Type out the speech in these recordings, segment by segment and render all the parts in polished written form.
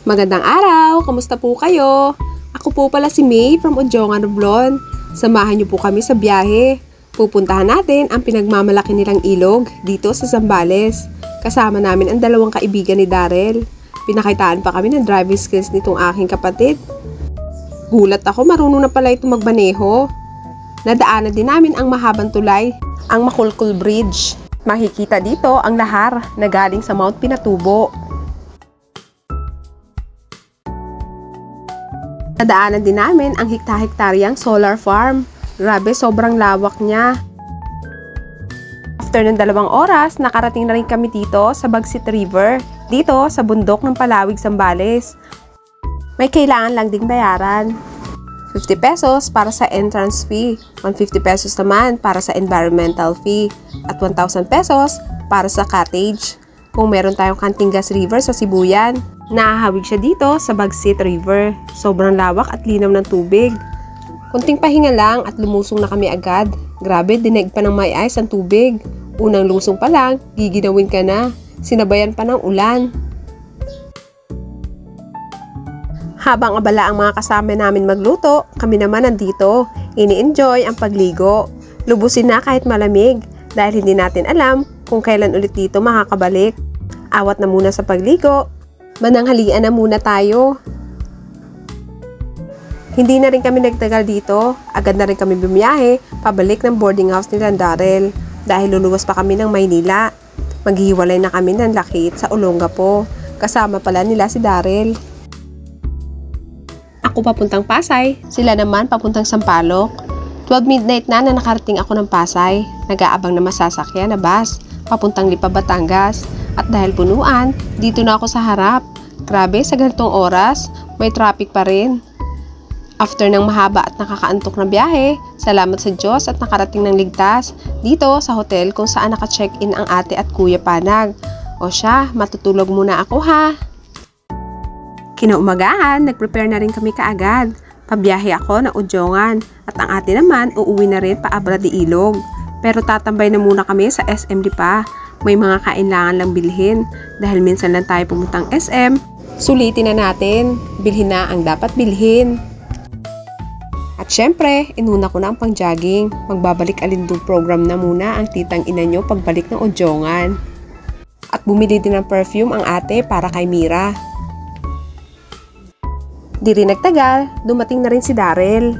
Magandang araw! Kamusta po kayo? Ako po pala si May from Udjongan, Romblon. Samahan niyo po kami sa biyahe. Pupuntahan natin ang pinagmamalaki nilang ilog dito sa Zambales. Kasama namin ang dalawang kaibigan ni Darrell. Pinakitaan pa kami ng driving skills nitong aking kapatid. Gulat ako, marunong na pala ito magbaneho. Nadaanan din namin ang mahabang tulay, ang Makulkul Bridge. Makikita dito ang lahar na galing sa Mount Pinatubo. Nadaanan din namin ang hekta-hektaryang solar farm. Grabe, sobrang lawak niya. After ng 2 oras, nakarating na rin kami dito sa Bagsit River, dito sa bundok ng Palawig, Zambales. May kailangan lang ding bayaran. 50 pesos para sa entrance fee, 150 pesos naman para sa environmental fee, at 1,000 pesos para sa cottage. Kung meron tayong Cantingas River sa Sibuyan, naahawig siya dito sa Bagsit River. Sobrang lawak at linaw ng tubig. Kunting pahinga lang at lumusong na kami agad. Grabe, dinaig pa ng may ice ang tubig. Unang lusong pa lang, giginawin ka na. Sinabayan pa ng ulan. Habang abala ang mga kasama namin magluto, kami naman nandito. Ini-enjoy ang pagligo. Lubusin na kahit malamig dahil hindi natin alam kung kailan ulit dito makakabalik. Awat na muna sa pagligo. Mananghalian na muna tayo. Hindi na rin kami nagtagal dito. Agad na rin kami bumiyahe pabalik ng boarding house nila Darrell dahil luluwas pa kami ng Maynila. Maghihiwalay na kami ng Lakit sa Olongapo. Kasama pala nila si Darrell. Ako papuntang Pasay, sila naman papuntang Sampaloc. 12 midnight na nakarating ako ng Pasay. Nag-aabang na masasakyan na bus papuntang Lipa, Batangas. At dahil punuan, dito na ako sa harap. Grabe, sa ganitong oras, may traffic pa rin. After ng mahaba at nakakaantok na biyahe, salamat sa Diyos at nakarating ng ligtas dito sa hotel kung saan naka-check-in ang ate at kuya Panag. O siya, matutulog muna ako ha. Kinaumagahan, nag-prepare na rin kami kaagad. Pabiyahe ako na Udjongan at ang ate naman uuwi na rin pa Abra de Ilog. Pero tatambay na muna kami sa SM Lipa. May mga kailangan lang bilhin dahil minsan lang tayo pumuntang SM. Sulitin na natin, bilhin na ang dapat bilhin. At syempre, inuna ko na ang pang-jogging. Magbabalik alindog program na muna ang titang ina nyo pagbalik ng Udjongan. At bumili din ng perfume ang ate para kay Mira. Di rin nagtagal, dumating na rin si Darrell.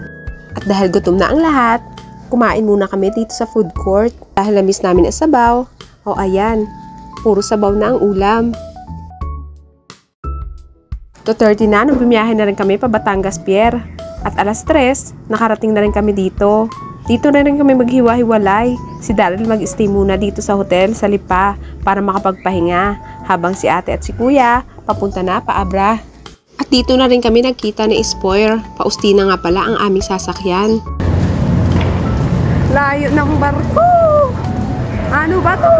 At dahil gutom na ang lahat, kumain muna kami dito sa food court. Dahil na-miss namin ang sabaw, o ayan, puro sabaw na ang ulam. 2:30 na nung bumiyahe na rin kami pa Batangas Pier. At alas 3, nakarating na rin kami dito. Dito na rin kami maghiwa-hiwalay. Si Darrell mag-stay muna dito sa hotel sa Lipa para makapagpahinga. Habang si ate at si kuya, papunta na pa Abra. At dito na rin kami nagkita ni Spoir. Paustina nga pala ang aming sasakyan. Layo ng barko! Ano ba to?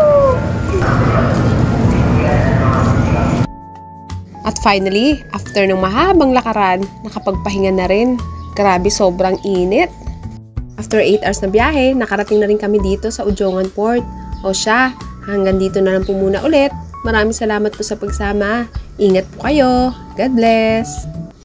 At finally, after ng mahabang lakaran, nakapagpahinga na rin. Grabe, sobrang init. After 8 hours na biyahe, nakarating na rin kami dito sa Udjongan Port. O siya, hanggang dito na lang po muna ulit. Maraming salamat po sa pagsama. Ingat po kayo. God bless!